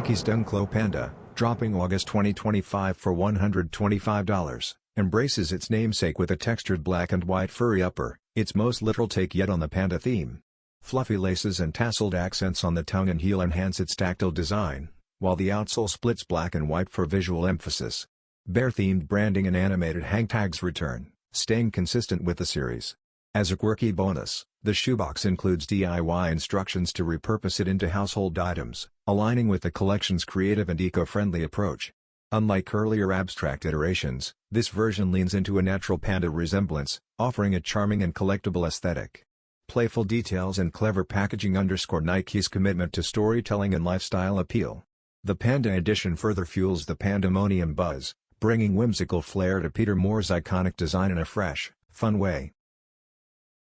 Nike's Dunklo Panda, dropping August 2025 for $125, embraces its namesake with a textured black and white furry upper, its most literal take yet on the panda theme. Fluffy laces and tasseled accents on the tongue and heel enhance its tactile design, while the outsole splits black and white for visual emphasis. Bear-themed branding and animated hangtags return, staying consistent with the series. As a quirky bonus, the shoebox includes DIY instructions to repurpose it into household items, aligning with the collection's creative and eco-friendly approach. Unlike earlier abstract iterations, this version leans into a natural panda resemblance, offering a charming and collectible aesthetic. Playful details and clever packaging underscore Nike's commitment to storytelling and lifestyle appeal. The Panda edition further fuels the Panda-monium buzz, bringing whimsical flair to Peter Moore's iconic design in a fresh, fun way.